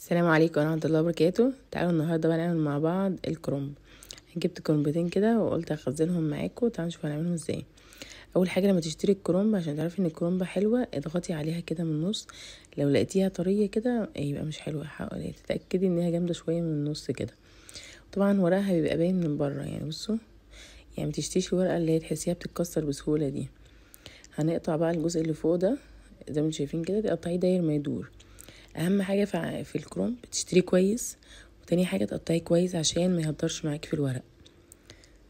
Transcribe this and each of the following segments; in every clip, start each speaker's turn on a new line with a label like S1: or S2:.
S1: السلام عليكم ورحمة الله وبركاته. تعالوا النهاردة بقى نعمل مع بعض الكرنب. جبت كرنبتين كده وقلت اخزنهم معاكم. تعالوا نشوف هنعملهم ازاي. اول حاجة لما تشتري الكرنب عشان تعرفي ان الكرنبة حلوة اضغطي عليها كده من النص. لو لقيتيها طرية كده يبقى مش حلوة، حاولي تتأكدي انها جامدة شوية من النص كده. طبعا ورقها بيبقى باين من بره، يعني بصوا، يعني متشتيش الورقة اللي هي تحسيها بتتكسر بسهولة دي. هنقطع بقى الجزء اللي فوق ده زي ما انتم شايفين كده، تقطعيه داير ما يدور. اهم حاجه في الكرنب تشتريه كويس، وتاني حاجه تقطعيه كويس عشان ما يهدرش معاكي في الورق.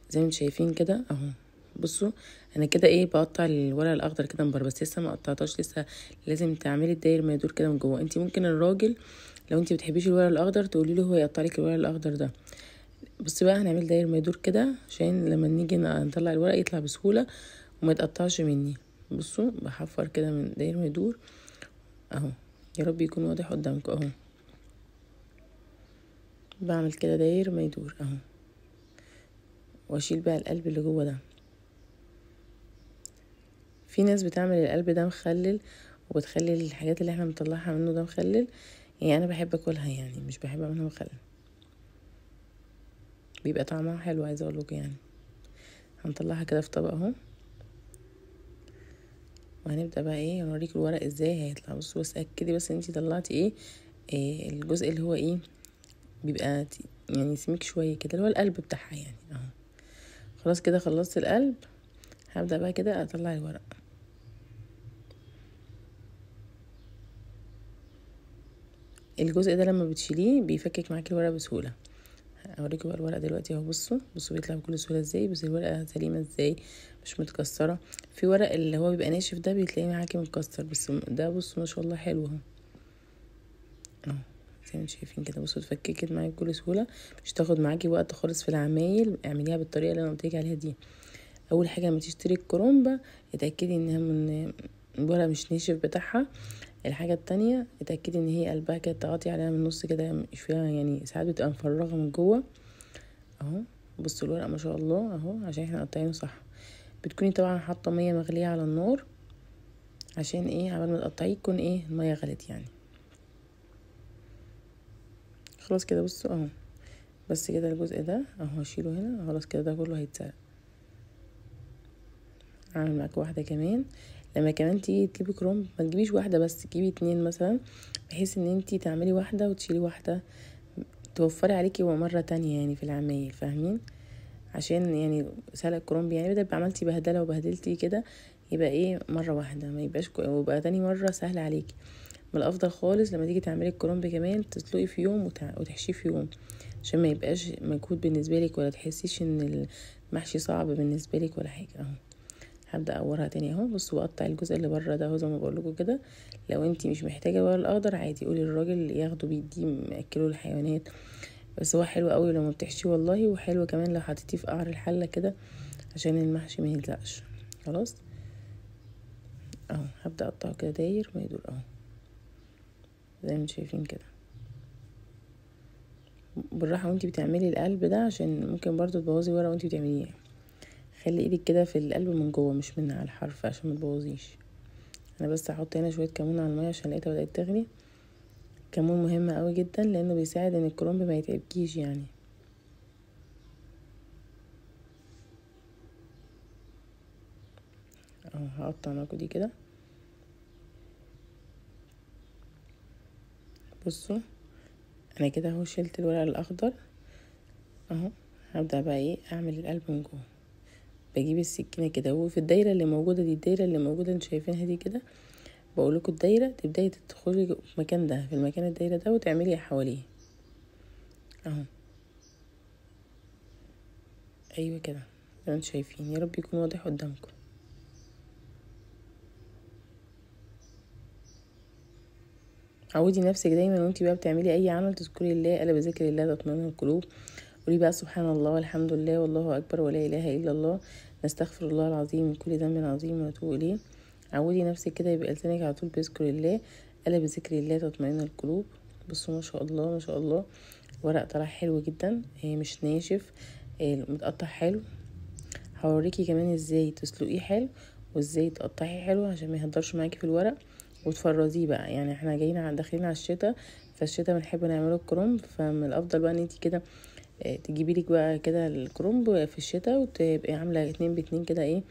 S1: زي ما انتم شايفين كده اهو. بصوا انا كده بقطع الورق الاخضر كده من بره، بس لسه ما قطعتهاش لسه. لازم تعملي الداير ما يدور كده من جوه. انت ممكن الراجل لو انت بتحبيش الورق الاخضر تقولي له هو يقطع لك الورق الاخضر ده. بصي بقى هنعمل داير ما يدور كده عشان لما نيجي نطلع الورق يطلع بسهوله وما يتقطعش مني. بصوا بحفر كده من داير ما يدور اهو. يا رب يكون واضح قدامكم اهو. بعمل كده داير ما يدور اهو، واشيل بقى القلب اللي جوه ده. في ناس بتعمل القلب ده مخلل وبتخلي الحاجات اللي احنا بنطلعها منه ده مخلل، يعني انا بحب اكلها، يعني مش بحب اعملها مخلل، بيبقى طعمها حلو. عايزه اقول لكم يعني هنطلعها كده في طبق اهو، وهنبدا بقى اوريك الورق ازاي هيطلع. بصوا بس اكدي بس انتي طلعتي الجزء اللي هو بيبقى يعني سميك شويه كده، اللي هو القلب بتاعها يعني اهو. خلاص كده خلصت القلب، هبدا بقى كده اطلع الورق. الجزء ده لما بتشيليه بيفكك معاكي الورق بسهوله. اوريكم بقى الورق دلوقتي اهو. بصوا بيطلع بكل سهوله ازاي. بس الورقه سليمه ازاي، مش متكسره. في ورق اللي هو بيبقى ناشف ده بتلاقيه معاكي متكسر، بس ده بصوا ما شاء الله حلو اهو زي ما انتم شايفين كده. بصوا اتفككت معاكي بكل سهوله، مش تاخد معاكي وقت خالص في العمايل. اعمليها بالطريقه اللي انا قلتلك عليها دي. اول حاجه لما تشتري الكرومبه اتاكدي انها من الورق مش ناشف بتاعها. الحاجة التانية اتأكدي ان هي قلبها كده تغطي عليها من النص كده، مش فيها يعني ساعات بتبقى مفرغة من جوه اهو. بصوا الورق ما شاء الله اهو، عشان احنا قطعينه صح. بتكوني طبعا حاطة مية مغلية على النار عشان عبال ما تقطعيه يكون المية غلت يعني. خلاص كده بصوا اهو. بس كده الجزء ده اهو هشيله هنا. خلاص كده ده كله هيتسرق. اعمل معاك واحدة كمان. لما كمان تيجي تجيبي كرومب ما تجيبيش واحدة بس، تجيبي 2 مثلا، بحيث ان انتي تعملي واحدة وتشيلي واحدة، توفري عليكي مرة تانية يعني في العمايل، فاهمين؟ عشان يعني سلق الكرنب يعني بدل ما عملتي بهدله وبهدلتي كده، يبقى مره واحده ما يبقاش ويبقى تاني مره سهل عليكي. من الافضل خالص لما تيجي تعملي الكرنب كمان تسلقي في يوم وتحشيه في يوم، عشان ما يبقاش مجهود بالنسبه لك ولا تحسيش ان المحشي صعب بالنسبه لك ولا حاجه اهو. هبدا اورها تاني اهو. بصوا واقطع الجزء اللي بره ده اهو زي ما بقول لكم كده. لو انتي مش محتاجه الورق الاخضر عادي قولي للراجل ياخده بيديه مأكله الحيوانات. بس هو حلو قوي لما بتحشيه والله، وحلو كمان لو حطيتيه في قعر الحله كده عشان المحشي ما يلزقش. خلاص اهو هبدا اقطعه كده داير ما يدور اهو زي ما انتم شايفين كده. بالراحه وانتي بتعملي القلب ده عشان ممكن برضو تبوظي ورقه وانتي بتعمليه. خلي ايدك كده في القلب من جوه مش من على الحرف عشان ما تبوظيش. انا بس هحط هنا شويه كمون على الميه عشان لقيتها بدات تغلي. كمون مهم قوي جدا لانه بيساعد ان الكرنب ما يتعبكيش يعني. اهو هقطع معاكم دي كده. بصوا انا كده اهو شلت الورق الاخضر اهو. هبدا بقى اعمل القلب من جوه. بجيب السكينه كده وفي الدايره اللي موجوده دي، الدايره اللي موجوده انتوا شايفينها دي كده، بقول لكم الدايره تبداي تدخلي في المكان ده، في المكان الدايره ده، وتعملي حواليه اهو. ايوه كده زي ما انتوا شايفين. يا رب يكون واضح قدامكم. عودي نفسك دايما وانتي بقى بتعملي اي عمل تذكري الله، الا بذكر الله تطمئن القلوب. قولي بقى سبحان الله والحمد لله والله اكبر ولا اله الا الله، نستغفر الله العظيم من كل ذنب عظيم ونتوب اليه. عودي نفسك كده يبقى لسانك على طول بيذكر الله، الا بذكر الله تطمئن القلوب. بصوا ما شاء الله ما شاء الله. ورق طلع حلو جدا، مش ناشف، متقطع حلو. هوريكي كمان ازاي تسلقيه حلو وازاي تقطعيه حلو عشان ما يهدرش معاكي في الورق وتفرزيه بقى. يعني احنا جايين داخلين على الشتاء، فالشتا بنحب نعمله الكرنب، فمن الافضل بقى ان انتي كده تجيبي لك بقى كده الكرنب في الشتاء، وتبقي عامله 2 ب2 كده، ايه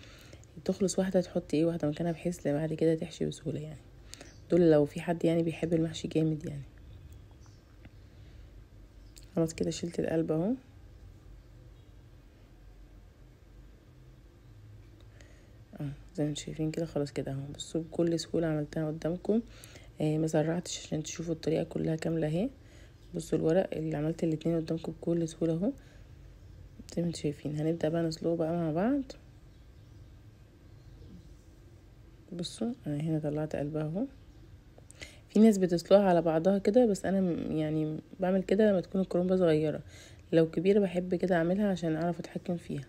S1: تخلص واحده تحطي واحده مكانها، بحيث بعد كده تحشي بسهوله يعني. دول لو في حد يعني بيحب المحشي جامد يعني. خلاص كده شلت القلب اهو. زي ما انتم شايفين كده خلاص كده اهو. بصوا بكل سهوله عملتها قدامكم. ما سرعتش عشان تشوفوا الطريقه كلها كامله اهي. بصوا الورق اللي عملت الاتنين قدامكم بكل سهوله اهو زي ما انتم شايفين. هنبدا بقى نسلقه بقى مع بعض. بصوا انا هنا طلعت قلبها اهو. في ناس بتسلقها على بعضها كده، بس انا يعني بعمل كده لما تكون الكرنبه صغيره. لو كبيره بحب كده اعملها عشان اعرف اتحكم فيها.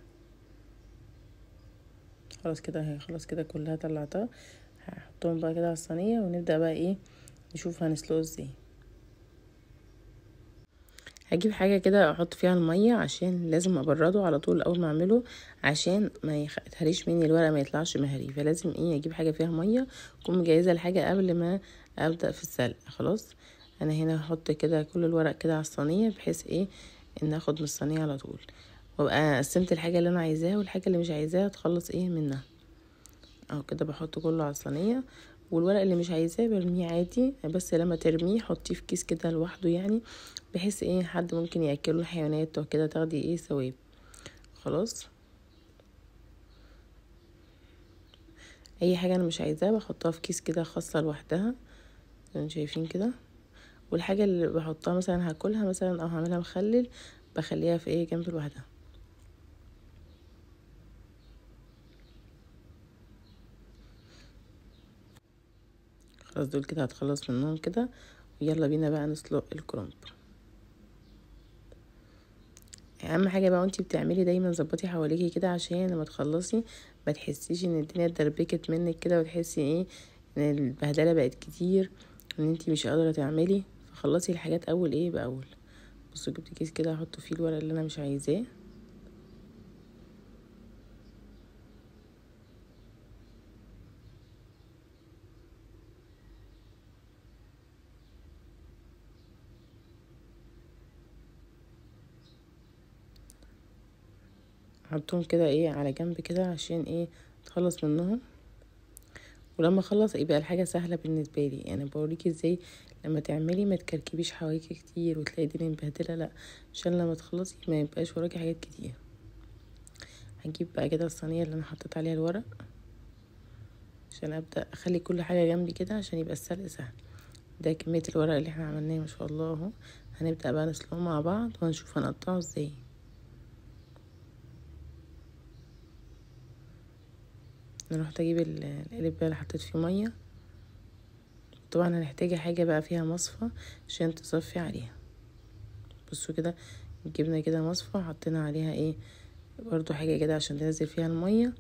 S1: خلاص كده اهي، خلاص كده كلها طلعتها. هحطهم بقى كده على الصينيه، ونبدا بقى ايه نشوف هنسلقه ازاي. هجيب حاجه كده احط فيها الميه، عشان لازم ابرده على طول اول ما اعمله، عشان ما يتهريش مني الورق، ما يطلعش مهري. فلازم اجيب حاجه فيها ميه، اكون مجهزه الحاجه قبل ما ابدا في السلق. خلاص انا هنا هحط كده كل الورق كده على الصينيه، بحيث ان اخد من الصينيه على طول، وابقى قسمت الحاجه اللي انا عايزاها، والحاجه اللي مش عايزاها تخلص منها. اهو كده بحط كله على الصينيه. والورق اللي مش عايزاه برميه عادي، بس لما ترميه حطيه في كيس كده لوحده يعني، بحيث حد ممكن ياكله الحيوانات وكده، تاخدي ثواب. خلاص اي حاجه انا مش عايزاها بحطها في كيس كده خاصه لوحدها زي ما شايفين كده. والحاجه اللي بحطها مثلا هاكلها مثلا او هعملها مخلل، بخليها في جنب لوحدها. خلاص دول كده هتخلص منهم كده، ويلا بينا بقى نسلق الكرنب. اهم حاجه بقى وانتي بتعملي دايما ظبطي حواليكي كده، عشان لما تخلصي ما تحسيش ان الدنيا اتدربكت منك كده، وتحسي ان البهدله بقت كتير، ان انتي مش قادره تعملي. فخلصي الحاجات اول باول. بصوا جبت كيس كده هحط فيه الورق اللي انا مش عايزاه. احطهم كده على جنب كده، عشان تخلص منهم. ولما اخلص يبقى الحاجه سهله بالنسبه لي. يعني بوريكي ازاي لما تعملي ما تكركبيش حوايجي كتير وتلاقي الدنيا مبهدله، لا، عشان لما تخلصي ما يبقاش وراكي حاجات كتير. هنجيب بقى كده الصينيه اللي انا حطيت عليها الورق، عشان ابدا اخلي كل حاجه جنبي كده عشان يبقى السلق سهل. ده كميه الورق اللي احنا عملناه ما شاء الله اهو. هنبدا بقى نسلقه مع بعض، وهنشوف هنقطعه ازاي. انا رحت اجيب القالب بقى اللي حطيت فيه ميه. طبعا هنحتاج حاجه بقى فيها مصفى عشان تصفي عليها. بصوا كده جبنا كده مصفى، حطينا عليها برضو حاجه كده عشان تنزل فيها الميه.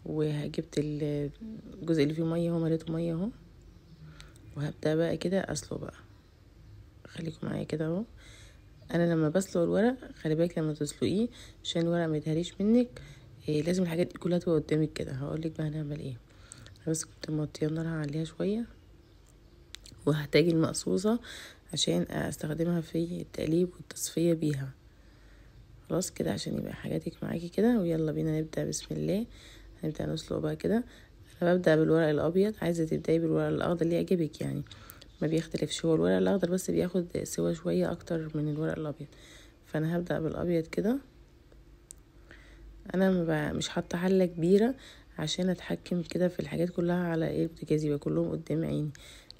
S1: وجبت الجزء اللي فيه ميه اهو، مليته ميه اهو. وهبدا بقى كده اسلق بقى. خليكم معايا كده اهو. انا لما بسلق الورق خلي بالك لما تسلقيه عشان الورق ما يتهريش منك. لازم الحاجات دي كلها تبقى قدامك كده. هقولك بقى هنعمل ايه. انا بس كنت موطيه النار عليها شويه، وهحتاج المقصوصه عشان استخدمها في التقليب والتصفيه بيها. خلاص كده عشان يبقى حاجاتك معاكي كده. ويلا بينا نبدا بسم الله. هنبدا نسلق بقى كده. انا ببدا بالورق الابيض، عايزه تبداي بالورق الاخضر اللي يعجبك يعني، ما بيختلفش. هو الورق الاخضر بس بياخد سوا شويه اكتر من الورق الابيض. فانا هبدا بالابيض كده. انا مش حاطه حله كبيره عشان اتحكم كده في الحاجات كلها على البوتاجاز، يبقى كلهم قدام عيني.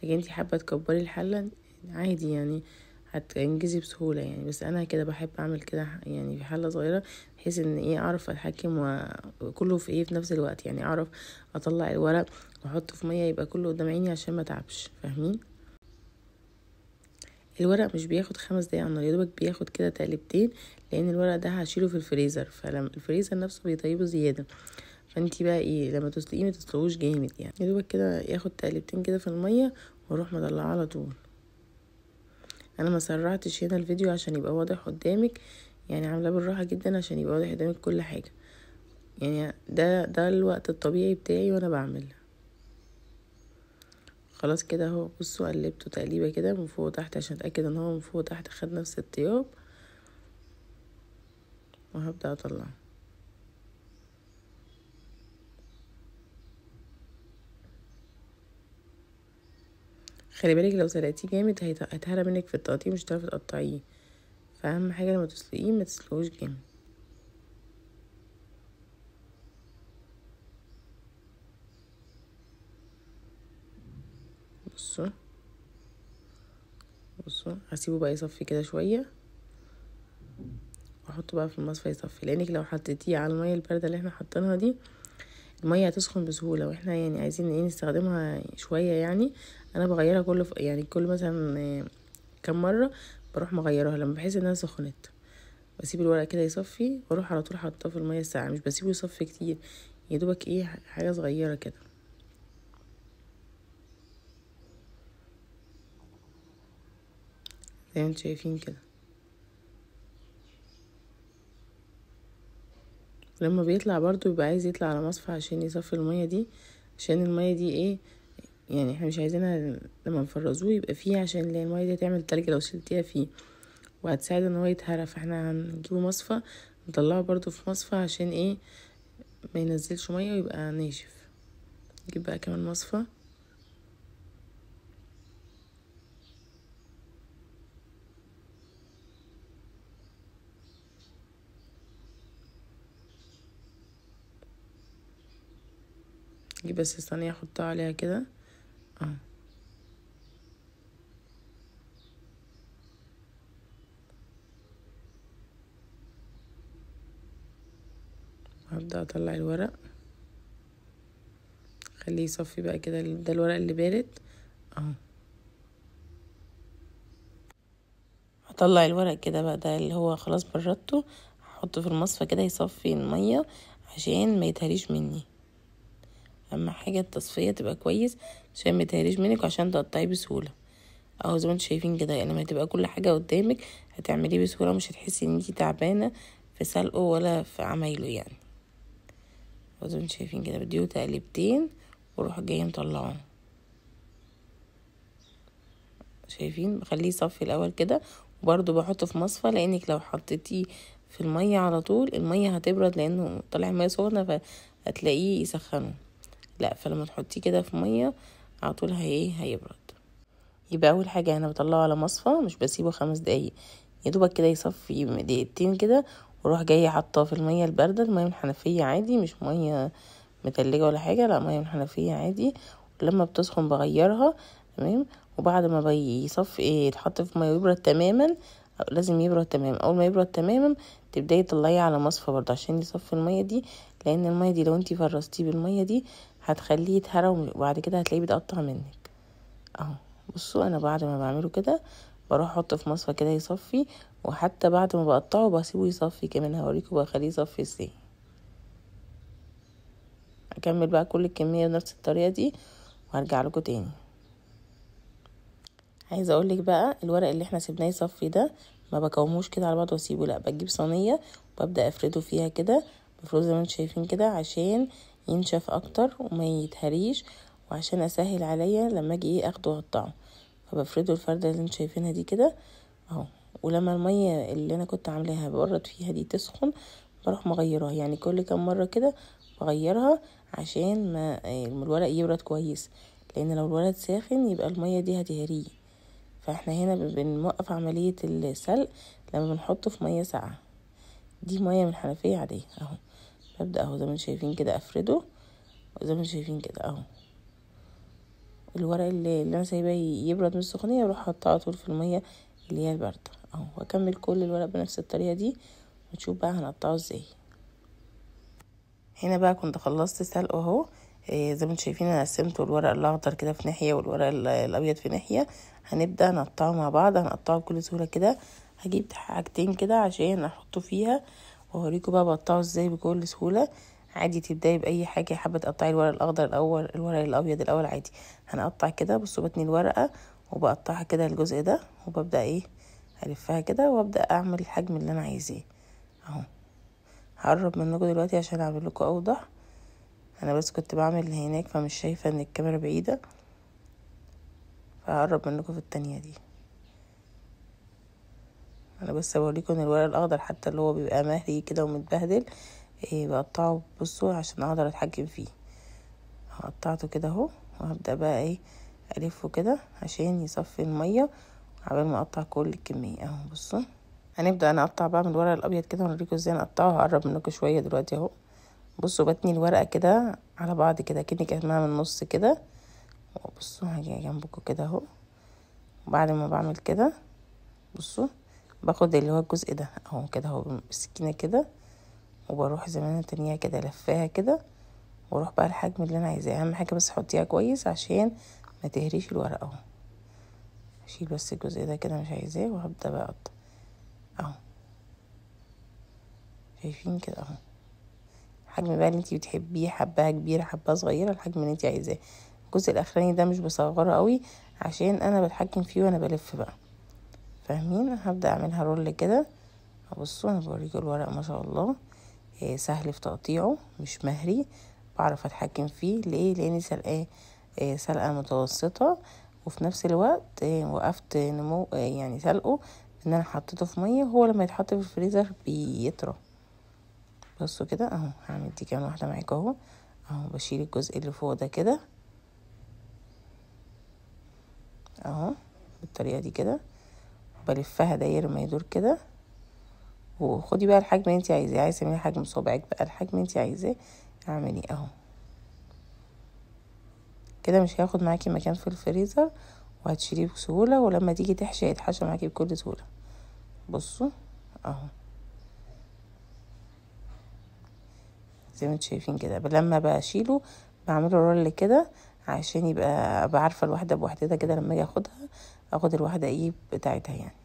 S1: لكن انتي حابه تكبري الحله عادي يعني، هتنجزي بسهوله يعني. بس انا كده بحب اعمل كده يعني في حله صغيره، بحيث ان اعرف اتحكم وكله في نفس الوقت يعني. اعرف اطلع الورق واحطه في ميه يبقى كله قدام عيني عشان ما تعبش. فاهمين؟ الورق مش بياخد 5 دقايق على النار، يدوبك بياخد كده تقلبتين، لان الورق ده هشيله في الفريزر، فلما الفريزر نفسه بيطيبه زياده. فانتي بقى لما تسلقيه ما تسلقوش جامد يعني، يدوبك كده ياخد تقلبتين كده في الميه، واروح مطلعه على طول. انا ما سرعتش هنا الفيديو عشان يبقى واضح قدامك يعني، عاملاه بالراحه جدا عشان يبقى واضح قدامك كل حاجه يعني. ده الوقت الطبيعي بتاعي وانا بعمل. خلاص كده اهو. بصوا قلبته تقليبه كده من فوق وتحت عشان اتاكد ان هو من فوق وتحت خد نفس الطياب، وهبدا اطلعه. خلي بالك لو سلقتيه جامد هيتهرى منك في التقطيع، مش هتعرفي تقطعيه، فاهم حاجه لما تسلقيه ما تسلقوش جامد. بصوا بصوا هسيبه بقى يصفي كده شويه، واحطه بقى في المصفى يصفي، لانك لو حطيتيه على الميه البارده اللي احنا حاطينها دي الميه هتسخن بسهوله، واحنا يعني عايزين ايه نستخدمها شويه يعني. انا بغيرها يعني كل مثلا كم مره بروح مغيرها لما بحس انها سخنت. بسيب الورق كده يصفي واروح على طول حاطاه في الميه الساقعه، مش بسيبه يصفي كتير، يا دوبك ايه حاجه صغيره كده. زي ما انتم شايفين كده. لما بيطلع برضو يبقى عايز يطلع على مصفى عشان يصفي الميه دي، عشان الميه دي ايه يعني احنا مش عايزينها لما نفرزوه يبقى فيه، عشان الميه دي تعمل تلج لو شلتيها فيه، وهتساعد ان هو يتهرى. فاحنا هنجيبه مصفى نطلعه برضو في مصفى عشان ايه ما ينزلش ميه ويبقى ناشف. نجيب بقى كمان مصفى. نجيب بس الصينيه احطها عليها كده اهو. هبدأ اطلع الورق، خليه يصفي بقى كده. ده الورق اللي بارد اهو. هطلع الورق كده بقى، ده اللي هو خلاص بردته، هحطه في المصفى كده يصفي المية عشان ما يتهريش مني. اهم حاجة التصفية تبقى كويس عشان ما يتهريش منك وعشان تقطعيه بسهولة. اهو زي ما انتوا شايفين كده، يعني لما تبقى كل حاجة قدامك هتعمليه بسهولة، ومش هتحسي ان انتي تعبانة في سلقه ولا في عمايله يعني. اهو زي ما انتوا شايفين كده، بديله تقليبتين واروح جايه مطلعه. شايفين بخليه يصفي الاول كده، وبرده بحطه في مصفى، لانك لو حطيتيه في الميه على طول الميه هتبرد، لانه طالع ميه سخنه فهتلاقيه يسخنه. لا، فلما تحطيه كده في ميه على طول هيبرد. يبقى اول حاجه انا بطلعه على مصفى، مش بسيبه 5 دقايق، يا دوبك كده يصفي دقيقتين كده، واروح جايه حاطاه في الميه البارده، الميه من الحنفيه عادي، مش ميه متلجه ولا حاجه، لا ميه من الحنفيه عادي. ولما بتسخن بغيرها تمام. وبعد ما بيصفي يتحط في ميه ويبرد تماما، لازم يبرد تماما. اول ما يبرد تماما تبداي تطلعيه على مصفى برضه عشان يصفي الميه دي، لان الميه دي لو انتي فرستيه بالميه دي هتخليه يتهرى، وبعد كده هتلاقيه بيتقطع منك اهو. بصوا انا بعد ما بعمله كده بروح احطه في مصفى كده يصفي، وحتى بعد ما بقطعه بسيبه يصفي كمان. هوريكم بخليه يصفي ازاي. اكمل بقى كل الكميه بنفس الطريقه دي وهرجع لكم تاني. عايزه اقولك بقى الورق اللي احنا سيبناه يصفي ده ما بكوموش كده على بعض واسيبه، لا بجيب صينيه وببدا افرده فيها كده، بفرده زي ما انتم شايفين كده عشان ينشف اكتر وما يتهريش، وعشان اسهل عليا لما اجي اخده واقطعه. فبفرده الفرده اللي انتم شايفينها دي كده اهو. ولما الميه اللي انا كنت عاملاها ببرد فيها دي تسخن بروح مغيرها، يعني كل كام مره كده بغيرها عشان ما الورق يبرد كويس، لان لو الورق ساخن يبقى الميه دي هتهريه. فاحنا هنا بنوقف عمليه السلق لما بنحطه في ميه ساقعه. دي ميه من حنفيه عاديه اهو. ببدا اهو زي ما انتم شايفين كده افرده، زي ما انتم شايفين كده اهو. الورق اللي انا سايباه يبرد من السخونيه اروح احطه على طول في الميه اللي هي البارده اهو. واكمل كل الورق بنفس الطريقه دي، ونشوف بقى هنقطعه ازاي. هنا بقى كنت خلصت سلقه اهو. زي ما انتم شايفين انا قسمته الورق الاخضر كده في ناحيه والورق الابيض في ناحيه. هنبدا نقطعه مع بعض، هنقطعه بكل سهوله كده. هجيب حاجتين كده عشان احطه فيها واوريكم بقى بقطعه ازاي بكل سهوله. عادي تبداي باي حاجه، حابه تقطعي الورق الاخضر الاول الورق الابيض الاول عادي. هنقطع كده، بصوا بتني الورقه وبقطعها كده الجزء ده، وببدا الفها كده وابدا اعمل الحجم اللي انا عايزاه اهو. هقرب منكم دلوقتي عشان اعمل لكم اوضح. انا بس كنت بعمل هناك فمش شايفه ان الكاميرا بعيده. فهقرب منكم في التانية دي. انا بس بوريكم الورق الاخضر حتى اللي هو بيبقى مهري كده ومتبهدل بقطعه. بصوا عشان اقدر اتحكم فيه. قطعته كده اهو، وهبدأ بقى الفه كده عشان يصفي المية قبل ما اقطع كل الكمية اهو. بصوا هنبدأ نقطع بقى من الورق الابيض كده ونوريكم ازاي نقطعه. هقرب منكم شوية دلوقتي اهو. بصوا بتني الورقة كده على بعض كده كأني كاتماها من النص كده. بصوا هاجي جنبكم كده اهو. وبعد ما بعمل كده بصوا باخد اللي هو الجزء ده اهو كده اهو بالسكينة كده، وبروح زي ما انا تانية كده لفاها كده، واروح بقى الحجم اللي انا عايزاه. اهم حاجة بس حطيها كويس عشان ما تهريش الورقة اهو. اشيل بس الجزء ده كده مش عايزاه، وهبدأ بقى اقطع اهو. شايفين كده اهو الحجم بقى اللي انتي بتحبيه، حباها كبيرة حباها صغيرة، الحجم اللي انتي عايزاه. الجزء الاخراني ده مش بصغره قوي عشان انا بتحكم فيه وانا بلف بقى، فاهمين؟ هبدأ اعملها رول كده. بصوا انا بوريكم الورق ما شاء الله سهل في تقطيعه، مش مهري، بعرف اتحكم فيه. ليه؟ لاني سلقاه سلقه متوسطه، وفي نفس الوقت وقفت نمو يعني سلقه ان انا حطيته في ميه، هو لما يتحط في الفريزر بيطرى. بصوا كده اهو. هعمل دي كمان واحده معاكم اهو. بشيل الجزء اللي فوق ده كده اهو بالطريقه دي كده، بلفها داير ما يدور كده. وخدي بقى الحجم اللي انت عايزاه، عايزه تعملي حجم صبعك بقى الحجم اللي انت عايزاه اعملي اهو كده. مش هياخد معاكي مكان في الفريزر، وهتشيليه بسهوله، ولما تيجي تحشي هيتحشى معاكي بكل سهوله. بصوا اهو زي ما انتوا شايفين كده. لما بشيله بعمله رول كده عشان ابقى عارفه الواحده بوحدتها كده. لما اجي اخد الواحده بتاعتها يعني.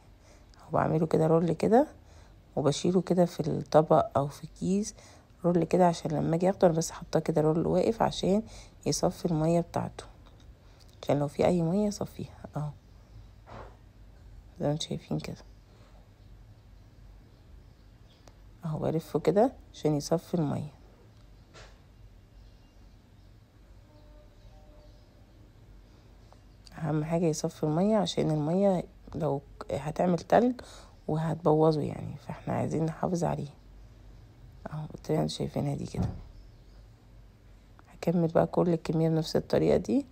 S1: وبعمله كده رول كده، وبشيله كده في الطبق او في كيس رول كده، عشان لما اجي اخده انا بس حطاه كده رول واقف عشان يصفي الميه بتاعته، عشان لو في اي ميه يصفيها اهو زي ما انتوا شايفين كده اهو. بلفه كده عشان يصفي الميه. اهم حاجه يصفي الميه، عشان الميه لو هتعمل تلج وهتبوظه يعني، فاحنا عايزين نحافظ عليه اهو بالطريقه اللي انتوا شايفينها دي كده. هكمل بقى كل الكميه بنفس الطريقه دي.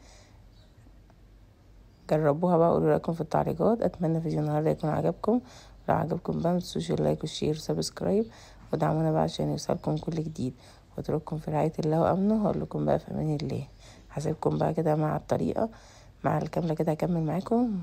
S1: جربوها بقى وقولوا رايكم في التعليقات. اتمنى فيديو النهارده يكون عجبكم. لو عجبكم بقى متنسوش اللايك والشير وسبسكرايب، ودعمونا بقى عشان يوصلكم كل جديد. واترككم في رعايه الله وامنه. هقول لكم بقى في امان الله. هسيبكم بقى كده مع الطريقه مع الكامله كده هكمل معاكم.